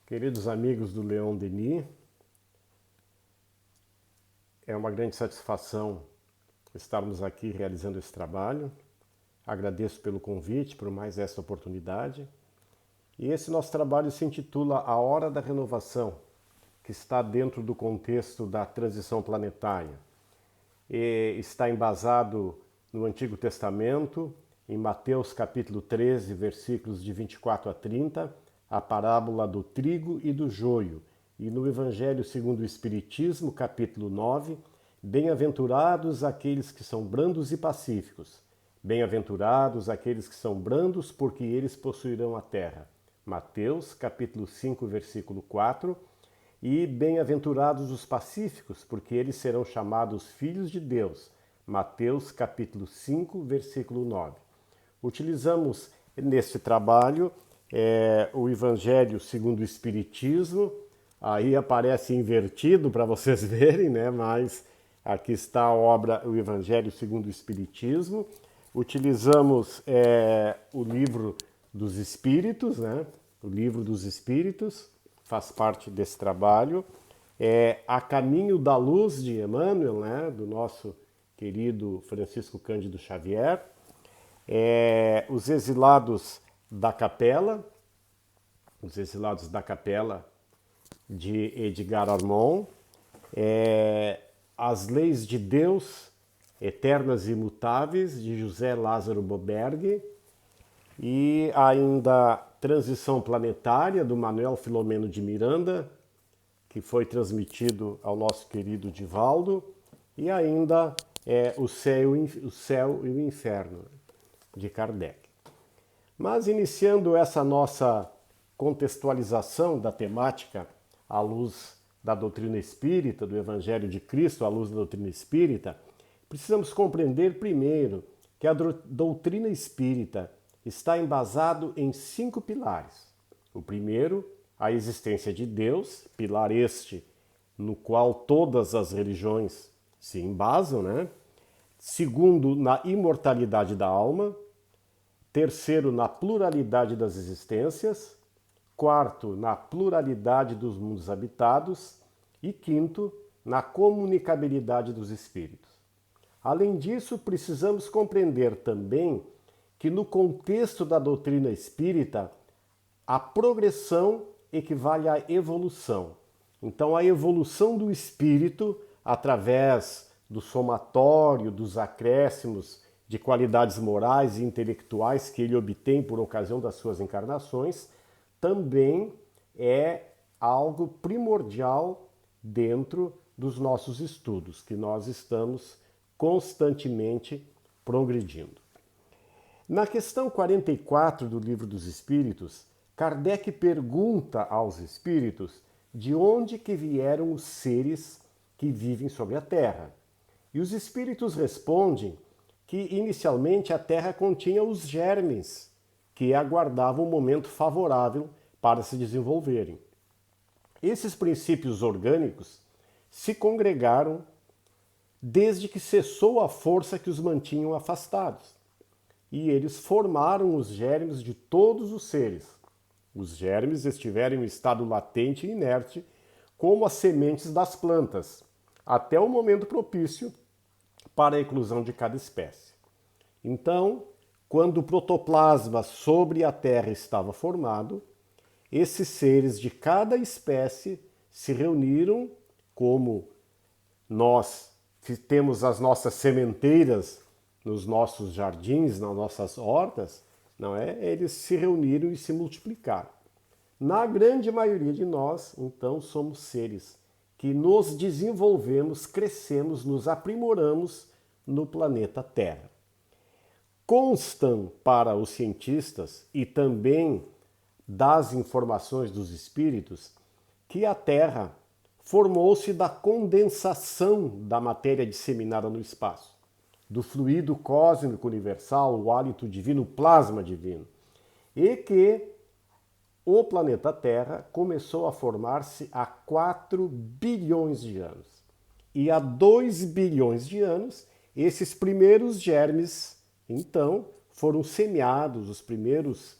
Queridos amigos do Leon Denis, é uma grande satisfação estarmos aqui realizando esse trabalho. Agradeço pelo convite, por mais esta oportunidade. E esse nosso trabalho se intitula A Hora da Renovação, que está dentro do contexto da transição planetária. E está embasado no Antigo Testamento, em Mateus capítulo 13, versículos de 24 a 30, a parábola do trigo e do joio, e no Evangelho segundo o Espiritismo, capítulo 9, bem-aventurados aqueles que são brandos e pacíficos, bem-aventurados aqueles que são brandos, porque eles possuirão a terra. Mateus capítulo 5, versículo 4, e bem-aventurados os pacíficos, porque eles serão chamados filhos de Deus. Mateus capítulo 5, versículo 9. Utilizamos neste trabalho o Evangelho segundo o Espiritismo. Aí aparece invertido para vocês verem, né? Mas aqui está a obra, o Evangelho segundo o Espiritismo. Utilizamos o livro dos Espíritos, né? O livro dos Espíritos faz parte desse trabalho. A Caminho da Luz de Emmanuel, né? Do nosso querido Francisco Cândido Xavier. Os Exilados da Capela, de Edgar Armond, As Leis de Deus, Eternas e Imutáveis, de José Lázaro Boberg, e ainda Transição Planetária, do Manuel Filomeno de Miranda, que foi transmitido ao nosso querido Divaldo, e ainda o Céu e o Inferno, de Kardec. Mas iniciando essa nossa contextualização da temática à luz da doutrina espírita, do Evangelho de Cristo à luz da doutrina espírita, precisamos compreender primeiro que a doutrina espírita está embasado em 5 pilares. O primeiro, a existência de Deus, pilar este no qual todas as religiões se embasam, né? Segundo, na imortalidade da alma. Terceiro, na pluralidade das existências. Quarto, na pluralidade dos mundos habitados. E quinto, na comunicabilidade dos espíritos. Além disso, precisamos compreender também que no contexto da doutrina espírita, a progressão equivale à evolução. Então, a evolução do espírito, através do somatório, dos acréscimos de qualidades morais e intelectuais que ele obtém por ocasião das suas encarnações, também é algo primordial dentro dos nossos estudos, que nós estamos constantemente progredindo. Na questão 44 do Livro dos Espíritos, Kardec pergunta aos espíritos de onde que vieram os seres que vivem sobre a Terra. E os espíritos respondem que inicialmente a Terra continha os germes que aguardavam um momento favorável para se desenvolverem. Esses princípios orgânicos se congregaram desde que cessou a força que os mantinham afastados. E eles formaram os germes de todos os seres. Os germes estiveram em estado latente e inerte, como as sementes das plantas, até o momento propício para a eclosão de cada espécie. Então, quando o protoplasma sobre a Terra estava formado, esses seres de cada espécie se reuniram, como nós temos as nossas sementeiras nos nossos jardins, nas nossas hortas, não é? Eles se reuniram e se multiplicaram. Na grande maioria de nós, então, somos seres que nos desenvolvemos, crescemos, nos aprimoramos no planeta Terra. Constam para os cientistas e também das informações dos espíritos que a Terra formou-se da condensação da matéria disseminada no espaço, do fluido cósmico universal, o hálito divino, o plasma divino, e que o planeta Terra começou a formar-se há 4 bilhões de anos. E há 2 bilhões de anos, esses primeiros germes, então, foram semeados, os primeiros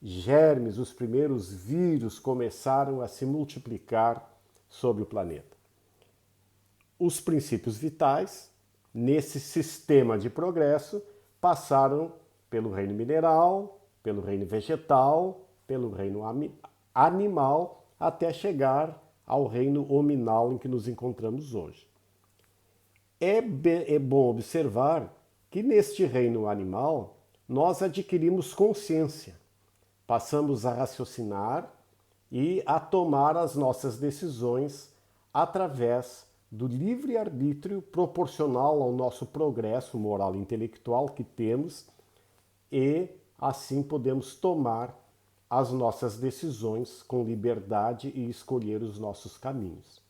germes, os primeiros vírus começaram a se multiplicar sobre o planeta. Os princípios vitais, nesse sistema de progresso, passaram pelo reino mineral, pelo reino vegetal, pelo reino animal, até chegar ao reino hominal em que nos encontramos hoje. É bom observar que neste reino animal nós adquirimos consciência, passamos a raciocinar e a tomar as nossas decisões através do livre-arbítrio proporcional ao nosso progresso moral e intelectual que temos, e assim podemos tomar as nossas decisões com liberdade e escolher os nossos caminhos.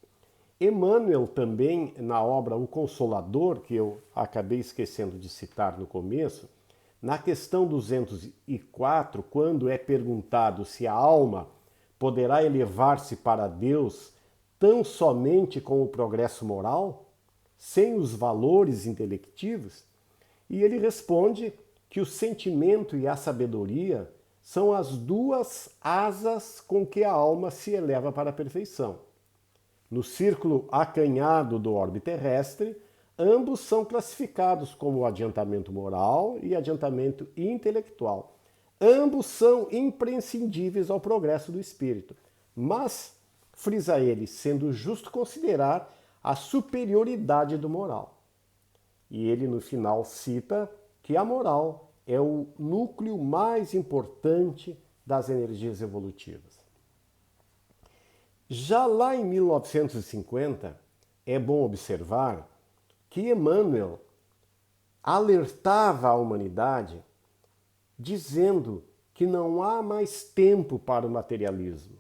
Emmanuel também, na obra O Consolador, que eu acabei esquecendo de citar no começo, na questão 204, quando é perguntado se a alma poderá elevar-se para Deus tão somente com o progresso moral, sem os valores intelectivos, e ele responde que o sentimento e a sabedoria são as duas asas com que a alma se eleva para a perfeição. No círculo acanhado do orbe terrestre, ambos são classificados como adiantamento moral e adiantamento intelectual. Ambos são imprescindíveis ao progresso do espírito, mas, frisa ele, sendo justo considerar a superioridade do moral. E ele no final cita que a moral é o núcleo mais importante das energias evolutivas. Já lá em 1950, é bom observar que Emmanuel alertava a humanidade dizendo que não há mais tempo para o materialismo,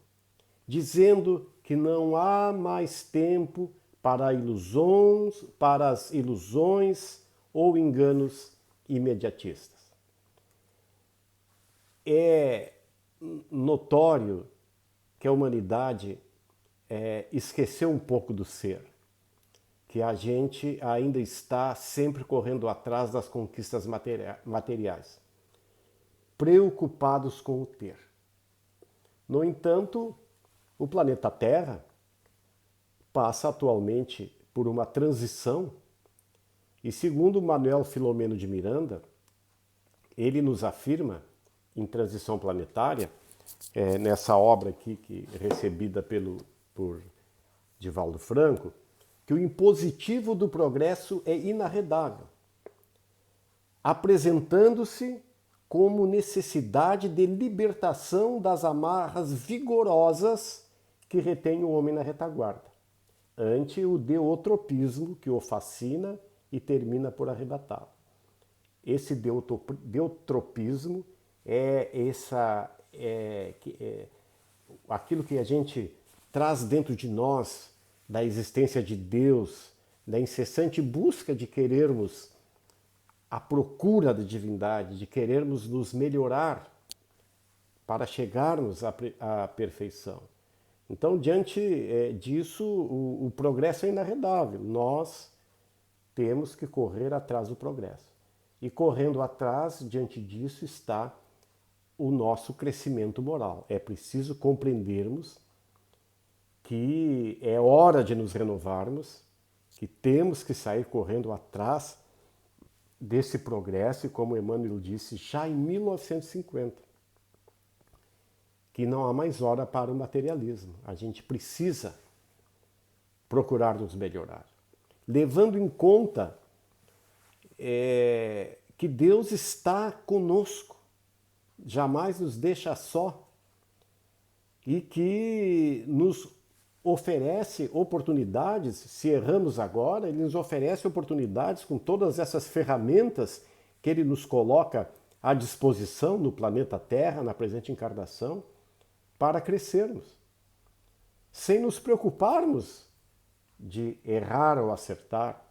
dizendo que não há mais tempo para as ilusões ou enganos imediatistas. É notório que a humanidade esqueceu um pouco do ser, que a gente ainda está sempre correndo atrás das conquistas materiais, preocupados com o ter. No entanto, o planeta Terra passa atualmente por uma transição e, segundo Manuel Filomeno de Miranda, ele nos afirma, em Transição Planetária, nessa obra aqui que recebida por Divaldo Franco, que o impositivo do progresso é inarredável, apresentando-se como necessidade de libertação das amarras vigorosas que retém o homem na retaguarda, ante o deutropismo que o fascina e termina por arrebatá-lo. Esse deutropismo é aquilo que a gente traz dentro de nós, da existência de Deus, da incessante busca de querermos a procura da divindade, de querermos nos melhorar para chegarmos à perfeição. Então, diante disso, o progresso é inarredável. Nós temos que correr atrás do progresso. E correndo atrás, diante disso, está o nosso crescimento moral. É preciso compreendermos que é hora de nos renovarmos, que temos que sair correndo atrás desse progresso, e como Emmanuel disse já em 1950, que não há mais hora para o materialismo. A gente precisa procurar nos melhorar, levando em conta que Deus está conosco, jamais nos deixa só, e que nos oferece oportunidades. Se erramos agora, Ele nos oferece oportunidades com todas essas ferramentas que Ele nos coloca à disposição no planeta Terra, na presente encarnação, para crescermos, sem nos preocuparmos de errar ou acertar.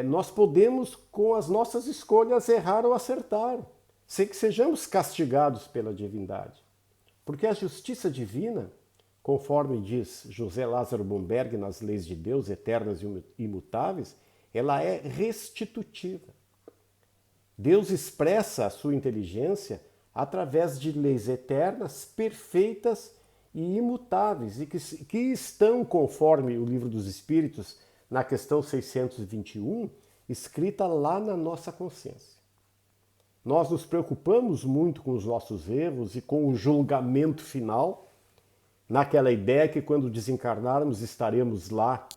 Nós podemos, com as nossas escolhas, errar ou acertar, sem que sejamos castigados pela divindade. Porque a justiça divina, conforme diz José Lázaro Bomberg nas Leis de Deus, eternas e imutáveis, ela é restitutiva. Deus expressa a sua inteligência através de leis eternas, perfeitas e imutáveis, e que estão, conforme o Livro dos Espíritos, na questão 621, escrita lá na nossa consciência. Nós nos preocupamos muito com os nossos erros e com o julgamento final, naquela ideia que quando desencarnarmos estaremos lá,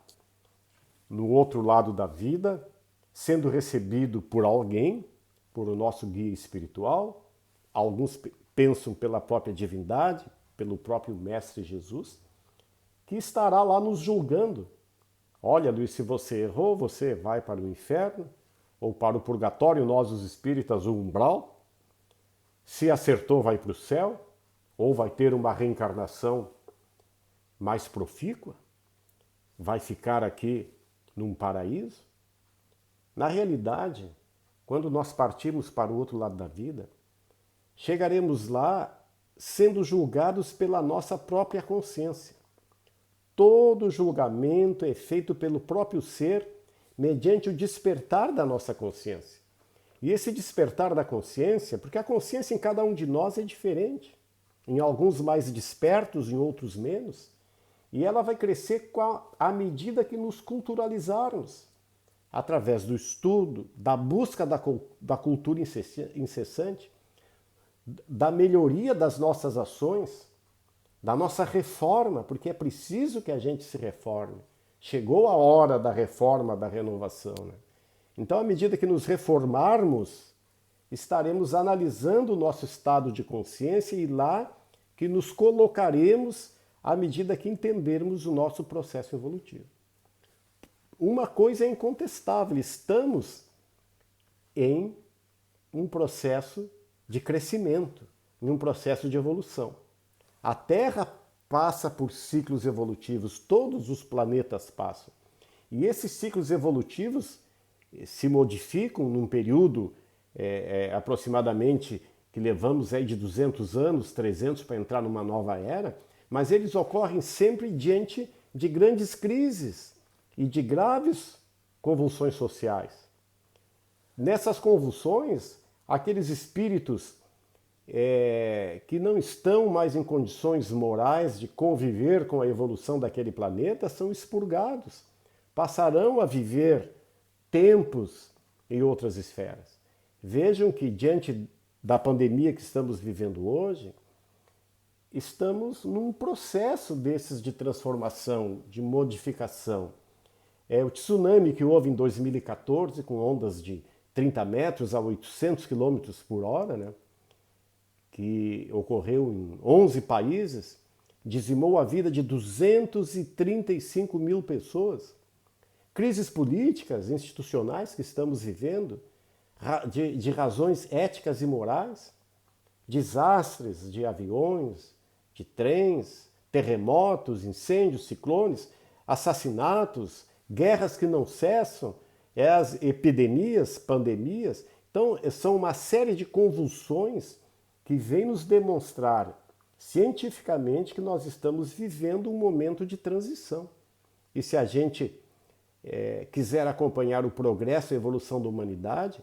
no outro lado da vida, sendo recebido por alguém, por o nosso guia espiritual. Alguns pensam pela própria divindade, pelo próprio Mestre Jesus, que estará lá nos julgando. Olha, Luiz, se você errou, você vai para o inferno, ou para o purgatório, nós os espíritas, o umbral. Se acertou, vai para o céu, ou vai ter uma reencarnação mais profícua, vai ficar aqui num paraíso. Na realidade, quando nós partirmos para o outro lado da vida, chegaremos lá sendo julgados pela nossa própria consciência. Todo julgamento é feito pelo próprio ser mediante o despertar da nossa consciência. E esse despertar da consciência, porque a consciência em cada um de nós é diferente, em alguns mais despertos, em outros menos, e ela vai crescer à medida que nos culturalizarmos, através do estudo, da busca da cultura incessante, da melhoria das nossas ações, da nossa reforma, porque é preciso que a gente se reforme. Chegou a hora da reforma, da renovação, né? Então, à medida que nos reformarmos, estaremos analisando o nosso estado de consciência e lá que nos colocaremos à medida que entendermos o nosso processo evolutivo. Uma coisa é incontestável, estamos em um processo de crescimento, em um processo de evolução. A Terra passa por ciclos evolutivos, todos os planetas passam. E esses ciclos evolutivos se modificam num período aproximadamente que levamos aí de 200 anos, 300 para entrar numa nova era, mas eles ocorrem sempre diante de grandes crises e de graves convulsões sociais. Nessas convulsões, aqueles espíritos que não estão mais em condições morais de conviver com a evolução daquele planeta são expurgados, passarão a viver tempos em outras esferas. Vejam que diante da pandemia que estamos vivendo hoje, estamos num processo desses de transformação, de modificação. O tsunami que houve em 2014, com ondas de 30 metros a 800 km por hora, né, que ocorreu em 11 países, dizimou a vida de 235 mil pessoas. Crises políticas, institucionais que estamos vivendo, de razões éticas e morais, desastres de aviões, de trens, terremotos, incêndios, ciclones, assassinatos, guerras que não cessam, as epidemias, pandemias. Então, são uma série de convulsões que vêm nos demonstrar cientificamente que nós estamos vivendo um momento de transição. E se a gente quiser acompanhar o progresso e a evolução da humanidade,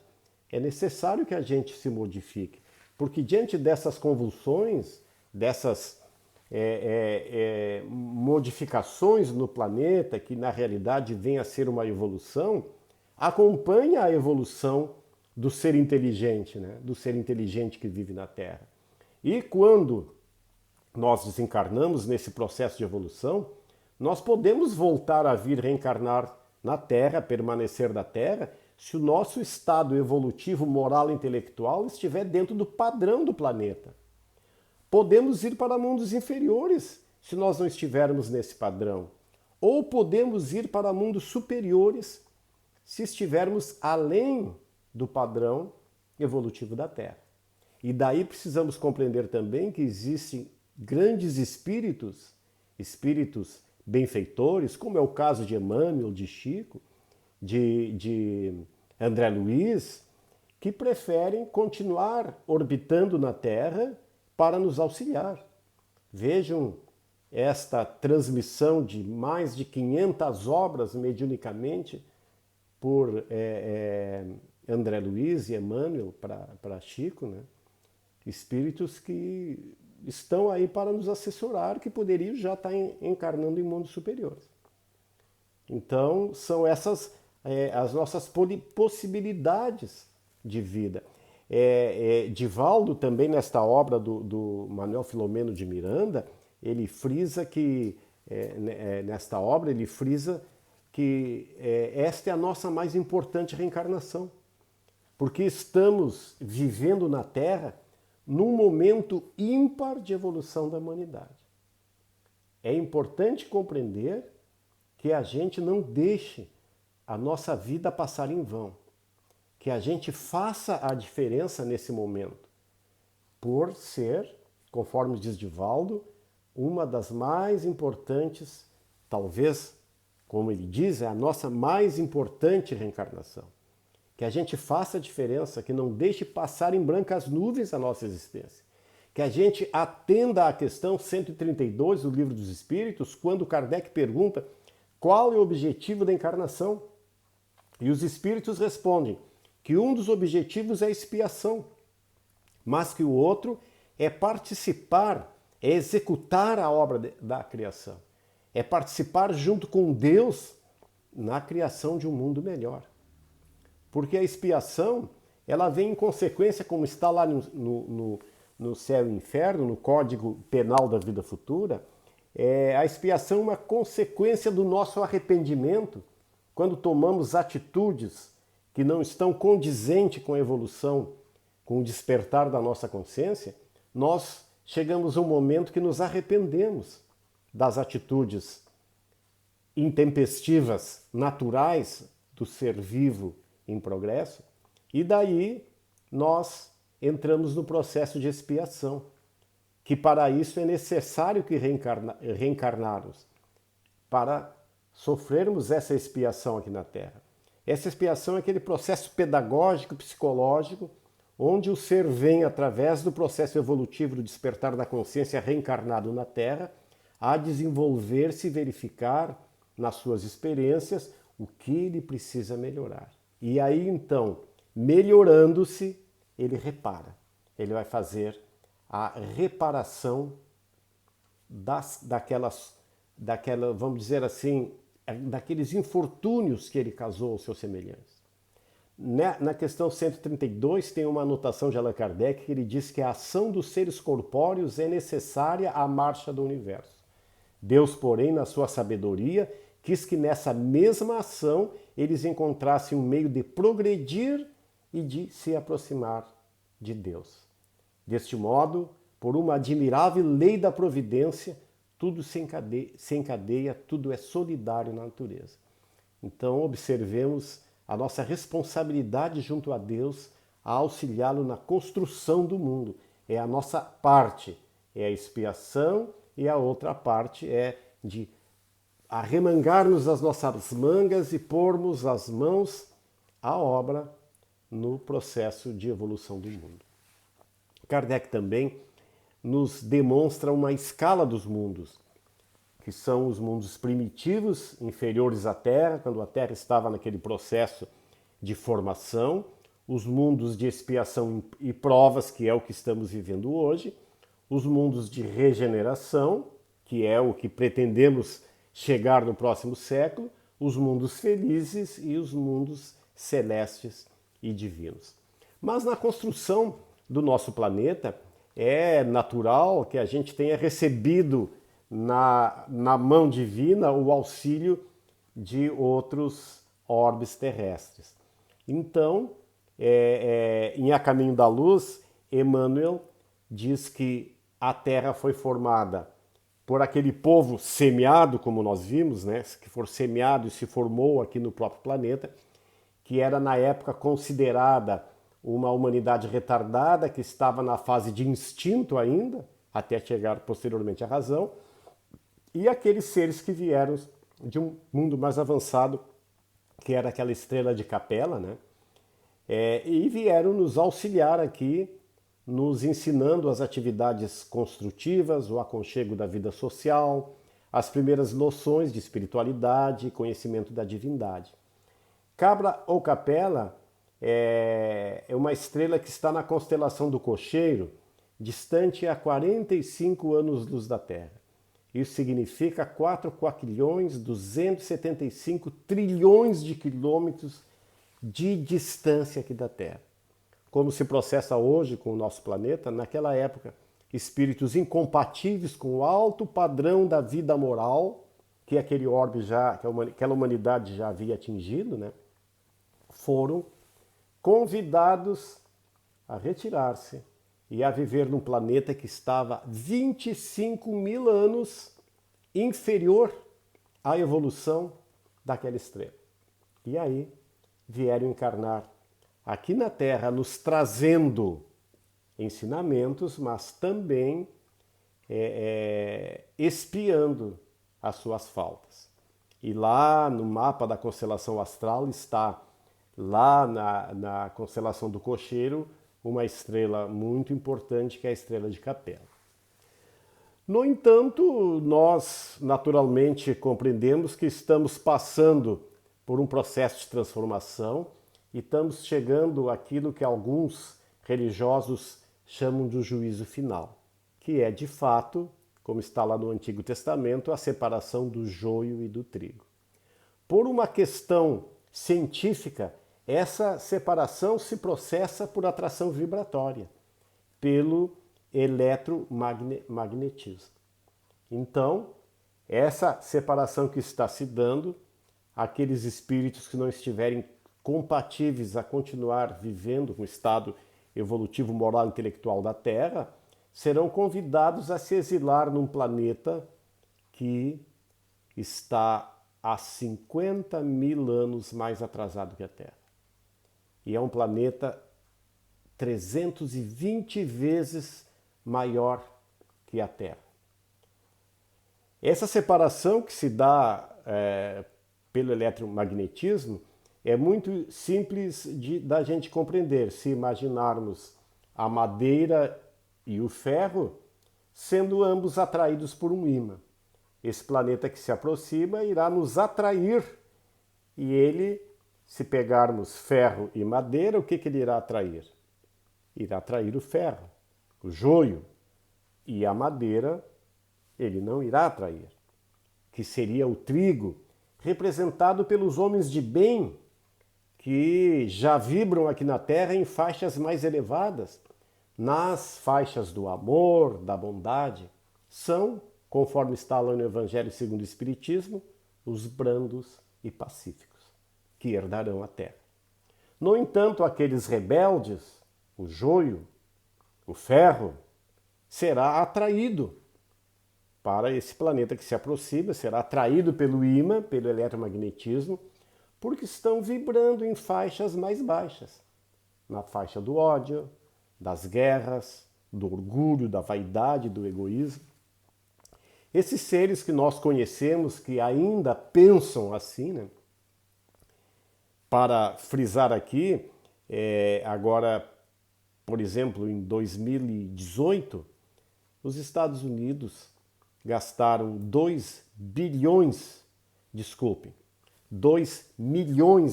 é necessário que a gente se modifique. Porque diante dessas convulsões, dessas modificações no planeta, que na realidade vem a ser uma evolução, acompanha a evolução do ser inteligente, né? Do ser inteligente que vive na Terra. E quando nós desencarnamos nesse processo de evolução, nós podemos voltar a vir reencarnar na Terra, permanecer na Terra, se o nosso estado evolutivo, moral e intelectual estiver dentro do padrão do planeta. Podemos ir para mundos inferiores se nós não estivermos nesse padrão. Ou podemos ir para mundos superiores se estivermos além do padrão evolutivo da Terra. E daí precisamos compreender também que existem grandes espíritos, espíritos benfeitores, como é o caso de Emmanuel, de Chico, de André Luiz, que preferem continuar orbitando na Terra para nos auxiliar. Vejam esta transmissão de mais de 500 obras mediunicamente por André Luiz e Emmanuel para Chico, né? espíritos que estão aí para nos assessorar, que poderiam já estar encarnando em mundos superiores. Então, são essas as nossas possibilidades de vida. Divaldo também, nesta obra do Manuel Filomeno de Miranda, ele frisa que, nesta obra, ele frisa que esta é a nossa mais importante reencarnação, porque estamos vivendo na Terra num momento ímpar de evolução da humanidade. É importante compreender que a gente não deixe a nossa vida passar em vão, que a gente faça a diferença nesse momento, por ser, conforme diz Divaldo, uma das mais importantes, talvez, como ele diz, é a nossa mais importante reencarnação. Que a gente faça a diferença, que não deixe passar em brancas nuvens a nossa existência. Que a gente atenda à questão 132 do Livro dos Espíritos, quando Kardec pergunta qual é o objetivo da encarnação. E os espíritos respondem que um dos objetivos é a expiação, mas que o outro é participar, é executar a obra da criação, é participar junto com Deus na criação de um mundo melhor. Porque a expiação, ela vem em consequência, como está lá no céu e inferno, no Código Penal da Vida Futura, a expiação é uma consequência do nosso arrependimento, quando tomamos atitudes que não estão condizentes com a evolução, com o despertar da nossa consciência, nós chegamos a um momento que nos arrependemos das atitudes intempestivas, naturais do ser vivo em progresso, e daí nós entramos no processo de expiação, que para isso é necessário que reencarnarmos, para sofrermos essa expiação aqui na Terra. Essa expiação é aquele processo pedagógico, psicológico, onde o ser vem, através do processo evolutivo do despertar da consciência reencarnado na Terra, a desenvolver-se e verificar nas suas experiências o que ele precisa melhorar. E aí, então, melhorando-se, ele repara. Ele vai fazer a reparação vamos dizer assim, daqueles infortúnios que ele causou aos seus semelhantes. Na questão 132 tem uma anotação de Allan Kardec que ele diz que a ação dos seres corpóreos é necessária à marcha do universo. Deus, porém, na sua sabedoria, quis que nessa mesma ação eles encontrassem um meio de progredir e de se aproximar de Deus. Deste modo, por uma admirável lei da providência, tudo se encadeia, tudo é solidário na natureza. Então, observemos a nossa responsabilidade junto a Deus a auxiliá-lo na construção do mundo. É a nossa parte, é a expiação, e a outra parte é de arremangar-nos as nossas mangas e pormos as mãos à obra no processo de evolução do mundo. Kardec também nos demonstra uma escala dos mundos, que são os mundos primitivos, inferiores à Terra, quando a Terra estava naquele processo de formação, os mundos de expiação e provas, que é o que estamos vivendo hoje, os mundos de regeneração, que é o que pretendemos chegar no próximo século, os mundos felizes e os mundos celestes e divinos. Mas na construção do nosso planeta, é natural que a gente tenha recebido na mão divina o auxílio de outros orbes terrestres. Então, em A Caminho da Luz, Emmanuel diz que a Terra foi formada por aquele povo semeado, como nós vimos, né, que for semeado e se formou aqui no próprio planeta, que era na época considerada uma humanidade retardada, que estava na fase de instinto ainda, até chegar posteriormente à razão, e aqueles seres que vieram de um mundo mais avançado, que era aquela estrela de Capela, né? E vieram nos auxiliar aqui, nos ensinando as atividades construtivas, o aconchego da vida social, as primeiras noções de espiritualidade e conhecimento da divindade. Cabra ou Capela é uma estrela que está na constelação do Cocheiro, distante a 45 anos-luz da Terra. Isso significa 4 quaquilhões 275 trilhões de quilômetros de distância aqui da Terra. Como se processa hoje com o nosso planeta, naquela época, espíritos incompatíveis com o alto padrão da vida moral que aquele orbe que aquela humanidade já havia atingido, né, foram convidados a retirar-se e a viver num planeta que estava 25 mil anos inferior à evolução daquela estrela. E aí vieram encarnar aqui na Terra, nos trazendo ensinamentos, mas também expiando as suas faltas. E lá no mapa da constelação astral está, lá na constelação do Cocheiro, uma estrela muito importante, que é a estrela de Capela. No entanto, nós naturalmente compreendemos que estamos passando por um processo de transformação e estamos chegando àquilo que alguns religiosos chamam de juízo final, que é de fato, como está lá no Antigo Testamento, a separação do joio e do trigo. Por uma questão científica, essa separação se processa por atração vibratória, pelo eletromagnetismo. Então, essa separação que está se dando, aqueles espíritos que não estiverem compatíveis a continuar vivendo com o estado evolutivo, moral e intelectual da Terra, serão convidados a se exilar num planeta que está há 50 mil anos mais atrasado que a Terra. E é um planeta 320 vezes maior que a Terra. Essa separação que se dá pelo eletromagnetismo é muito simples da gente compreender, se imaginarmos a madeira e o ferro sendo ambos atraídos por um ímã. Esse planeta que se aproxima irá nos atrair e ele, se pegarmos ferro e madeira, o que ele irá atrair? Irá atrair o ferro, o joio, e a madeira ele não irá atrair, que seria o trigo, representado pelos homens de bem, que já vibram aqui na Terra em faixas mais elevadas, nas faixas do amor, da bondade, são, conforme está lá no Evangelho segundo o Espiritismo, os brandos e pacíficos, que herdarão a Terra. No entanto, aqueles rebeldes, o joio, o ferro, será atraído para esse planeta que se aproxima, será atraído pelo ímã, pelo eletromagnetismo, porque estão vibrando em faixas mais baixas, na faixa do ódio, das guerras, do orgulho, da vaidade, do egoísmo. Esses seres que nós conhecemos, que ainda pensam assim, né? Para frisar aqui, agora, por exemplo, em 2018, os Estados Unidos gastaram 2 milhões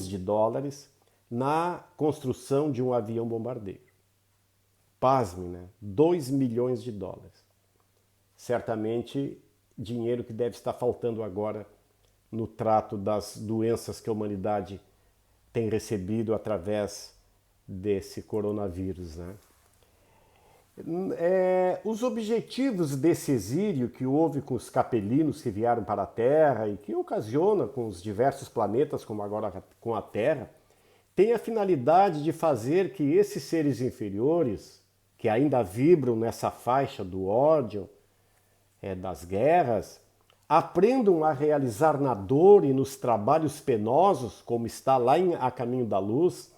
de dólares na construção de um avião bombardeiro. Pasme, né? 2 milhões de dólares. Certamente dinheiro que deve estar faltando agora no trato das doenças que a humanidade tem recebido através desse coronavírus, né? Os objetivos desse exílio que houve com os capelinos que vieram para a Terra e que ocasiona com os diversos planetas, como agora com a Terra, tem a finalidade de fazer que esses seres inferiores, que ainda vibram nessa faixa do ódio, das guerras, aprendam a realizar na dor e nos trabalhos penosos, como está lá em A Caminho da Luz,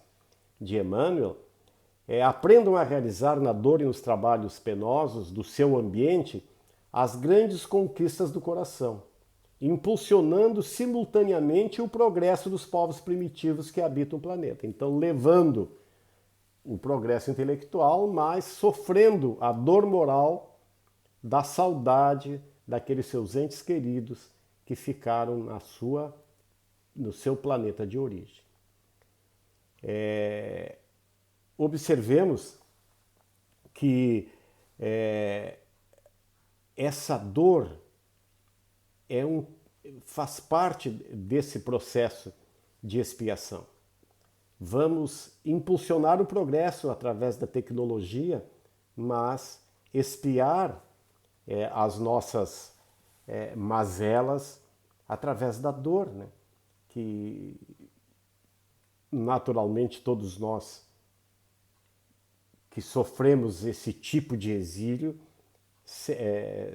de Emmanuel, aprendam a realizar na dor e nos trabalhos penosos do seu ambiente as grandes conquistas do coração, impulsionando simultaneamente o progresso dos povos primitivos que habitam o planeta. Então, levando o progresso intelectual, mas sofrendo a dor moral da saudade daqueles seus entes queridos que ficaram no seu planeta de origem. Observemos que essa dor faz parte desse processo de expiação. Vamos impulsionar o progresso através da tecnologia, mas expiar as nossas mazelas através da dor, né? Que naturalmente todos nós que sofremos esse tipo de exílio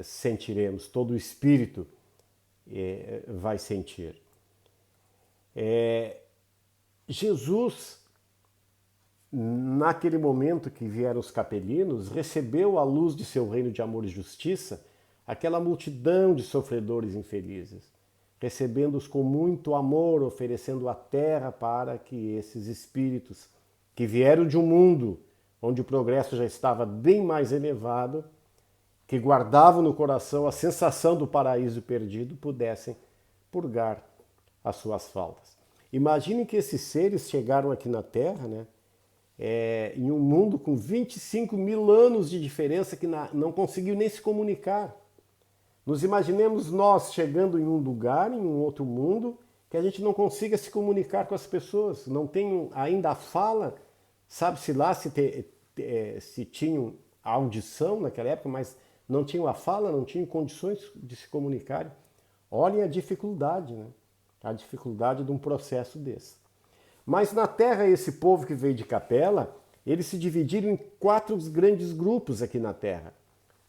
sentiremos, todo o espírito vai sentir. Jesus, naquele momento que vieram os capelinos, recebeu à luz de seu reino de amor e justiça aquela multidão de sofredores infelizes, recebendo-os com muito amor, oferecendo a terra para que esses espíritos que vieram de um mundo onde o progresso já estava bem mais elevado, que guardavam no coração a sensação do paraíso perdido, pudessem purgar as suas faltas. Imaginem que esses seres chegaram aqui na Terra, né, em um mundo com 25 mil anos de diferença que não conseguiu nem se comunicar. Nos imaginemos nós chegando em um lugar, em um outro mundo, que a gente não consiga se comunicar com as pessoas, não tem ainda a fala, sabe-se lá se tinham a audição naquela época, mas não tinham a fala, não tinham condições de se comunicarem. Olhem a dificuldade, né? A dificuldade de um processo desse. Mas na Terra, esse povo que veio de Capela, eles se dividiram em 4 grandes grupos aqui na Terra.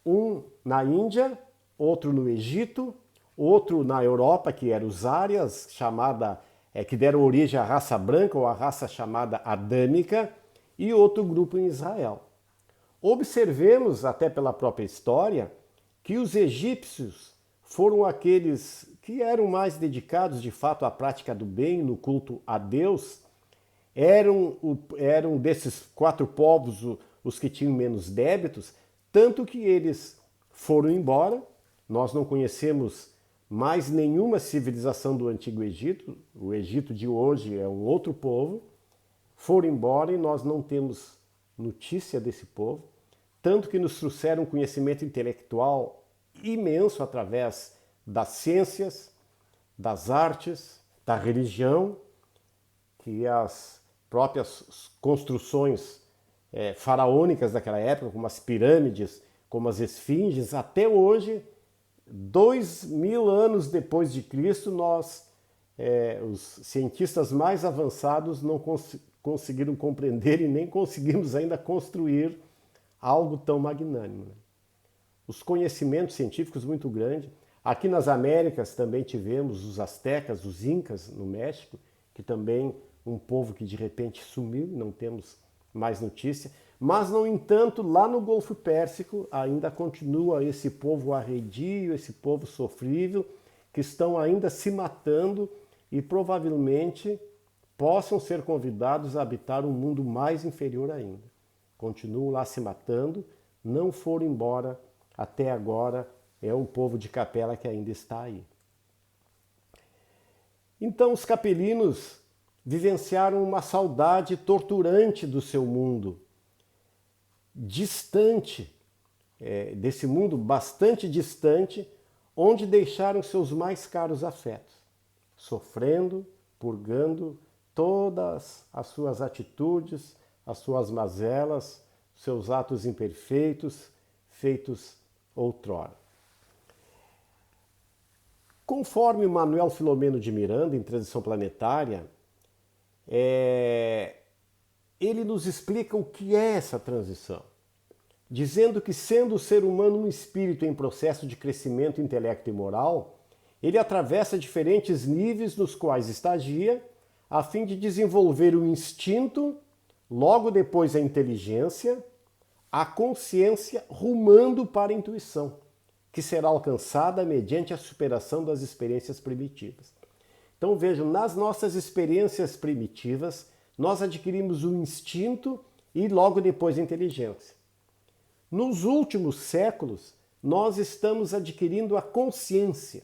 Um na Índia, outro no Egito, outro na Europa, que eram os Árias, que deram origem à raça branca, ou à raça chamada adâmica, e outro grupo em Israel. Observemos, até pela própria história, que os egípcios foram aqueles que eram mais dedicados, de fato, à prática do bem, no culto a Deus. Eram desses 4 povos os que tinham menos débitos, tanto que eles foram embora. Nós não conhecemos mais nenhuma civilização do Antigo Egito. O Egito de hoje é um outro povo. Foram embora e nós não temos notícia desse povo, tanto que nos trouxeram um conhecimento intelectual imenso através das ciências, das artes, da religião, que as próprias construções faraônicas daquela época, como as pirâmides, como as esfinges, até hoje, 2000 anos depois de Cristo, os cientistas mais avançados não conseguiram compreender e nem conseguimos ainda construir algo tão magnânimo. Né? Os conhecimentos científicos muito grandes. Aqui nas Américas também tivemos os astecas, os incas no México, que também um povo que de repente sumiu, não temos mais notícia. Mas, no entanto, lá no Golfo Pérsico ainda continua esse povo arredio, esse povo sofrível, que estão ainda se matando e provavelmente possam ser convidados a habitar um mundo mais inferior ainda. Continuam lá se matando, não foram embora até agora, é um povo de Capela que ainda está aí. Então os capelinos vivenciaram uma saudade torturante do seu mundo, distante, desse mundo bastante distante, onde deixaram seus mais caros afetos, sofrendo, purgando todas as suas atitudes, as suas mazelas, seus atos imperfeitos, feitos outrora. Conforme Manuel Filomeno de Miranda, em Transição Planetária, ele nos explica o que é essa transição, dizendo que, sendo o ser humano um espírito em processo de crescimento intelecto e moral, ele atravessa diferentes níveis nos quais estagia, a fim de desenvolver o instinto, logo depois a inteligência, a consciência rumando para a intuição, que será alcançada mediante a superação das experiências primitivas. Então vejam, nas nossas experiências primitivas, nós adquirimos o instinto e logo depois a inteligência. Nos últimos séculos, nós estamos adquirindo a consciência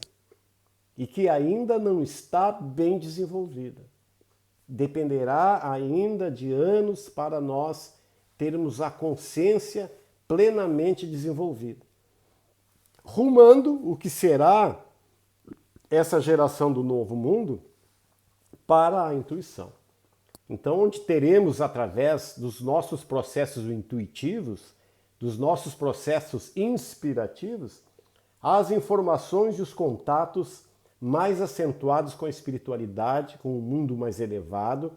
e que ainda não está bem desenvolvida. Dependerá ainda de anos para nós termos a consciência plenamente desenvolvida, rumando o que será essa geração do novo mundo para a intuição. Então, onde teremos, através dos nossos processos intuitivos, dos nossos processos inspirativos, as informações e os contatos mais acentuados com a espiritualidade, com o mundo mais elevado,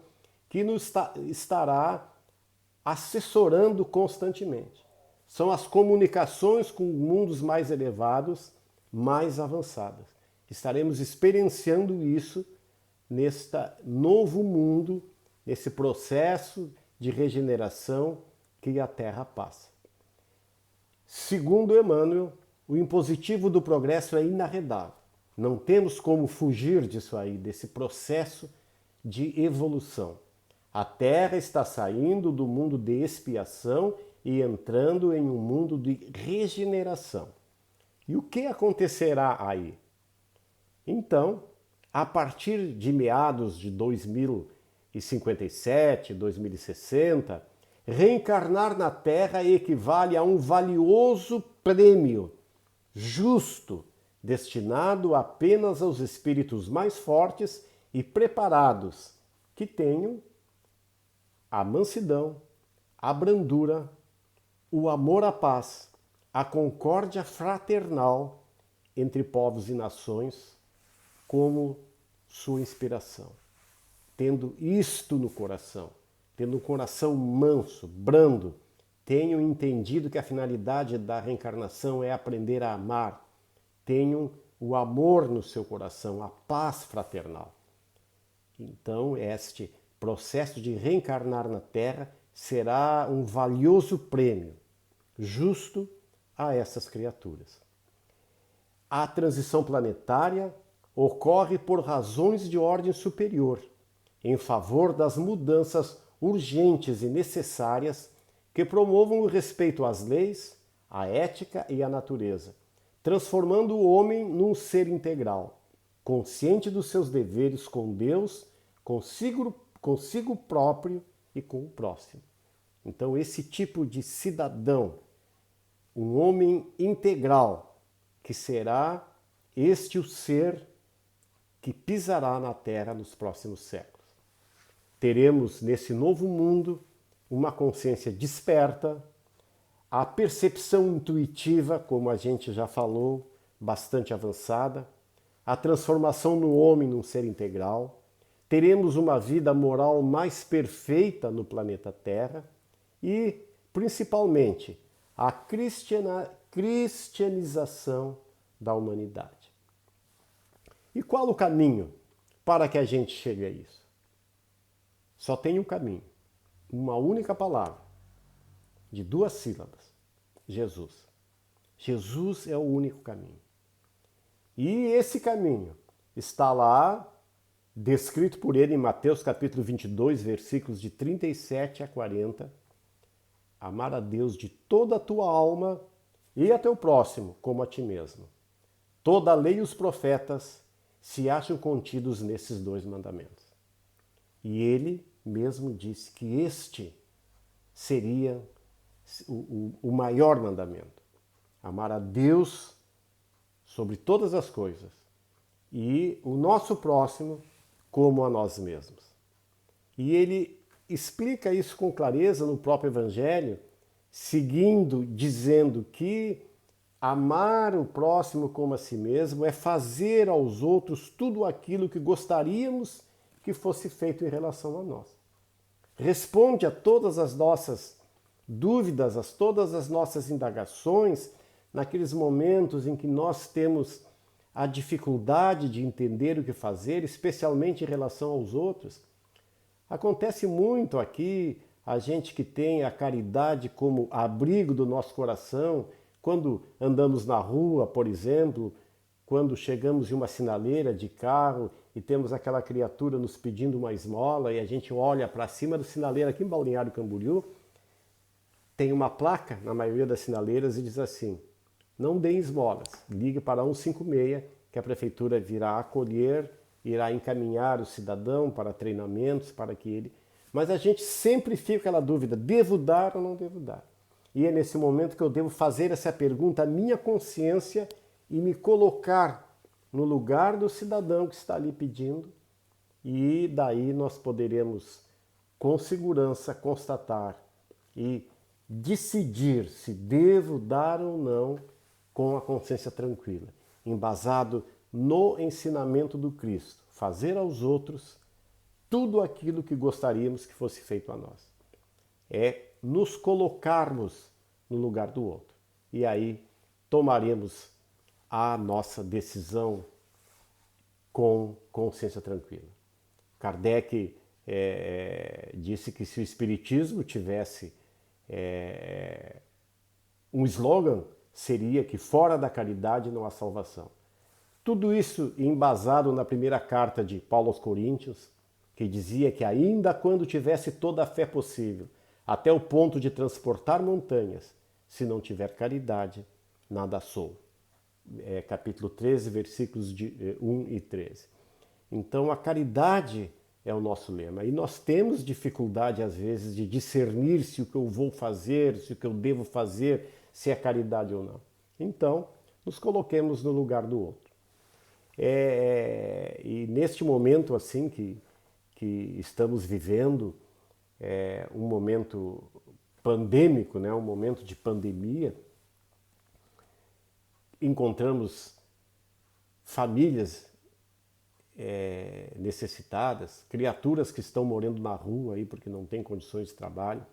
que nos estará assessorando constantemente. São as comunicações com mundos mais elevados, mais avançadas. Estaremos experienciando isso neste novo mundo, nesse processo de regeneração que a Terra passa. Segundo Emmanuel, o impositivo do progresso é inarredável. Não temos como fugir disso aí, desse processo de evolução. A Terra está saindo do mundo de expiação e entrando em um mundo de regeneração. E o que acontecerá aí? Então, a partir de meados de 2057, 2060, reencarnar na Terra equivale a um valioso prêmio justo, destinado apenas aos espíritos mais fortes e preparados, que tenham a mansidão, a brandura, o amor à paz, a concórdia fraternal entre povos e nações como sua inspiração. Tendo isto no coração, tendo um coração manso, brando, tenham entendido que a finalidade da reencarnação é aprender a amar, tenham o amor no seu coração, a paz fraternal. Então, este processo de reencarnar na Terra será um valioso prêmio, justo a essas criaturas. A transição planetária ocorre por razões de ordem superior, em favor das mudanças urgentes e necessárias que promovam o respeito às leis, à ética e à natureza, transformando o homem num ser integral, consciente dos seus deveres com Deus, consigo próprio e com o próximo. Então, esse tipo de cidadão, um homem integral, que será este o ser que pisará na Terra nos próximos séculos. Teremos nesse novo mundo uma consciência desperta, a percepção intuitiva, como a gente já falou, bastante avançada, a transformação no homem num ser integral, teremos uma vida moral mais perfeita no planeta Terra e, principalmente, a cristianização da humanidade. E qual o caminho para que a gente chegue a isso? Só tem um caminho, uma única palavra, de 2 sílabas: Jesus. Jesus é o único caminho. E esse caminho está lá, descrito por ele em Mateus capítulo 22, versículos de 37 a 40. Amar a Deus de toda a tua alma e a teu próximo como a ti mesmo. Toda a lei e os profetas se acham contidos nesses 2 mandamentos. E ele mesmo disse que este seria o maior mandamento. Amar a Deus sobre todas as coisas e o nosso próximo como a nós mesmos. E ele explica isso com clareza no próprio Evangelho, dizendo que amar o próximo como a si mesmo é fazer aos outros tudo aquilo que gostaríamos que fosse feito em relação a nós. Responde a todas as nossas dúvidas, a todas as nossas indagações, naqueles momentos em que nós temos a dificuldade de entender o que fazer, especialmente em relação aos outros. Acontece muito aqui, a gente que tem a caridade como abrigo do nosso coração, quando andamos na rua, por exemplo, quando chegamos em uma sinaleira de carro e temos aquela criatura nos pedindo uma esmola e a gente olha para cima da sinaleira aqui em Balneário Camboriú, tem uma placa na maioria das sinaleiras e diz assim: não deem esmolas, ligue para 156 que a prefeitura virá acolher, irá encaminhar o cidadão para treinamentos, para que ele... Mas a gente sempre fica aquela dúvida, devo dar ou não devo dar? E é nesse momento que eu devo fazer essa pergunta à minha consciência e me colocar no lugar do cidadão que está ali pedindo, e daí nós poderemos com segurança constatar e decidir se devo dar ou não com a consciência tranquila, embasado no ensinamento do Cristo, fazer aos outros tudo aquilo que gostaríamos que fosse feito a nós. É nos colocarmos no lugar do outro. E aí tomaremos a nossa decisão com consciência tranquila. Kardec disse que se o Espiritismo tivesse um slogan, seria que fora da caridade não há salvação. Tudo isso embasado na primeira carta de Paulo aos Coríntios, que dizia que ainda quando tivesse toda a fé possível, até o ponto de transportar montanhas, se não tiver caridade, nada sou. Capítulo 13, versículos de 1 e 13. Então a caridade é o nosso lema. E nós temos dificuldade, às vezes, de discernir se o que eu vou fazer, se o que eu devo fazer, se é caridade ou não. Então, nos coloquemos no lugar do outro. E neste momento assim que estamos vivendo, um momento pandêmico, né? Um momento de pandemia, encontramos famílias necessitadas, criaturas que estão morando na rua aí porque não têm condições de trabalho.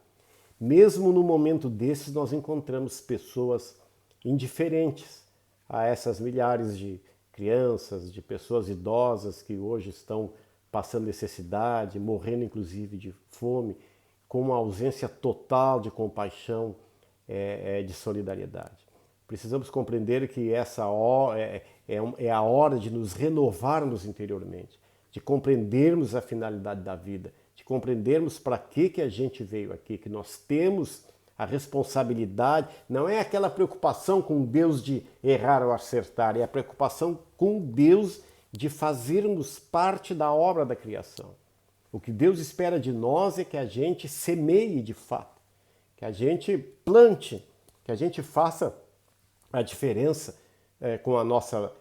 Mesmo no momento desses, nós encontramos pessoas indiferentes a essas milhares de crianças, de pessoas idosas que hoje estão passando necessidade, morrendo inclusive de fome, com uma ausência total de compaixão, de solidariedade. Precisamos compreender que essa é a hora de nos renovarmos interiormente, de compreendermos a finalidade da vida, de compreendermos para que a gente veio aqui, que nós temos a responsabilidade, não é aquela preocupação com Deus de errar ou acertar, é a preocupação com Deus de fazermos parte da obra da criação. O que Deus espera de nós é que a gente semeie de fato, que a gente plante, que a gente faça a diferença com a nossa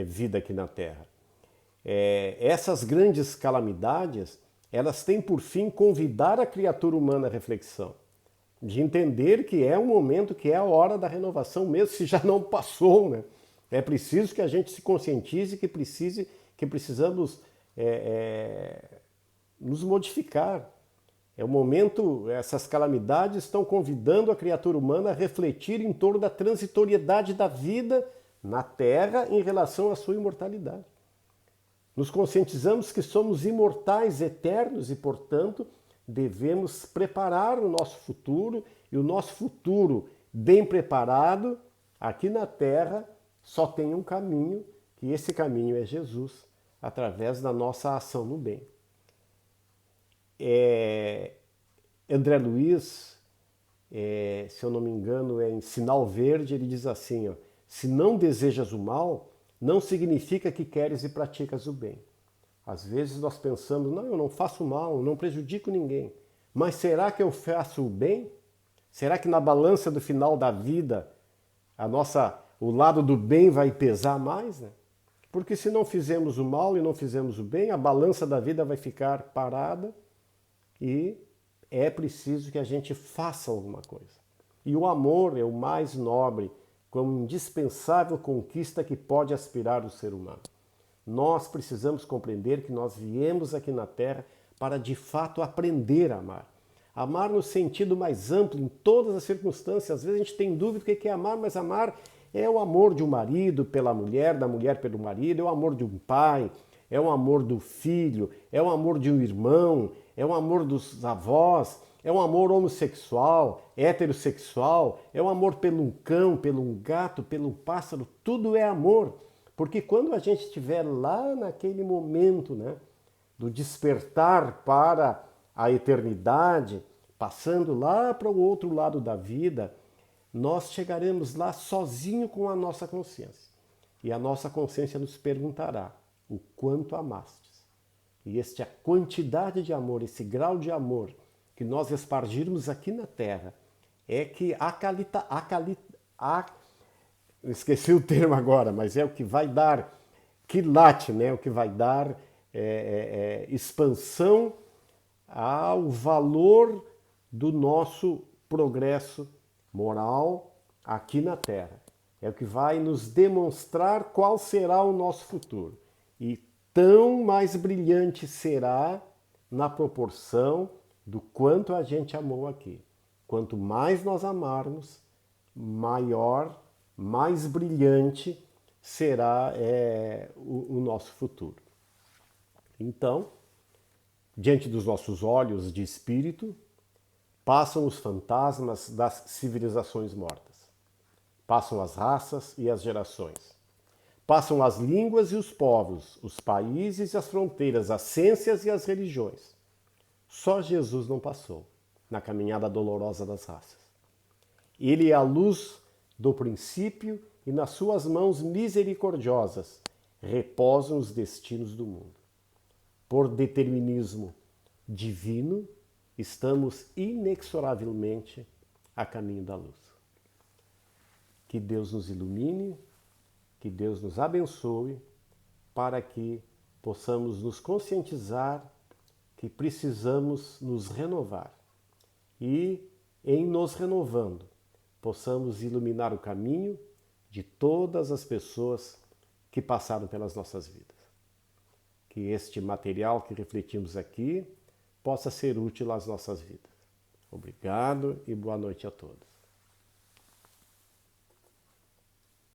vida aqui na Terra. Essas grandes calamidades, elas têm por fim convidar a criatura humana à reflexão, de entender que é um momento, que é a hora da renovação, mesmo se já não passou, né? É preciso que a gente se conscientize que precisamos nos modificar. É o momento, essas calamidades estão convidando a criatura humana a refletir em torno da transitoriedade da vida na Terra em relação à sua imortalidade. Nos conscientizamos que somos imortais, eternos e, portanto, devemos preparar o nosso futuro, e o nosso futuro bem preparado aqui na Terra só tem um caminho, que esse caminho é Jesus, através da nossa ação no bem. André Luiz, se eu não me engano, em Sinal Verde, ele diz assim, ó, se não desejas o mal, não significa que queres e praticas o bem. Às vezes nós pensamos, não, eu não faço mal, eu não prejudico ninguém. Mas será que eu faço o bem? Será que na balança do final da vida o lado do bem vai pesar mais, né? Porque se não fizemos o mal e não fizemos o bem, a balança da vida vai ficar parada e é preciso que a gente faça alguma coisa. E o amor é o mais nobre, como indispensável conquista que pode aspirar o ser humano. Nós precisamos compreender que nós viemos aqui na Terra para de fato aprender a amar. Amar no sentido mais amplo, em todas as circunstâncias. Às vezes a gente tem dúvida do que é amar, mas amar é o amor de um marido pela mulher, da mulher pelo marido, é o amor de um pai, é o amor do filho, é o amor de um irmão, é o amor dos avós, é um amor homossexual, heterossexual, é um amor pelo cão, pelo gato, pelo pássaro, tudo é amor. Porque quando a gente estiver lá naquele momento, né, do despertar para a eternidade, passando lá para o outro lado da vida, nós chegaremos lá sozinho com a nossa consciência. E a nossa consciência nos perguntará o quanto amastes. E a quantidade de amor, esse grau de amor que nós espargirmos aqui na Terra, é que esqueci o termo agora, mas é o que vai dar quilate, né? O que vai dar expansão ao valor do nosso progresso moral aqui na Terra. É o que vai nos demonstrar qual será o nosso futuro. E tão mais brilhante será na proporção do quanto a gente amou aqui. Quanto mais nós amarmos, maior, mais brilhante será o nosso futuro. Então, diante dos nossos olhos de espírito, passam os fantasmas das civilizações mortas. Passam as raças e as gerações. Passam as línguas e os povos, os países e as fronteiras, as ciências e as religiões. Só Jesus não passou na caminhada dolorosa das raças. Ele é a luz do princípio e nas suas mãos misericordiosas reposam os destinos do mundo. Por determinismo divino, estamos inexoravelmente a caminho da luz. Que Deus nos ilumine, que Deus nos abençoe, para que possamos nos conscientizar que precisamos nos renovar e, em nos renovando, possamos iluminar o caminho de todas as pessoas que passaram pelas nossas vidas. Que este material que refletimos aqui possa ser útil às nossas vidas. Obrigado e boa noite a todos.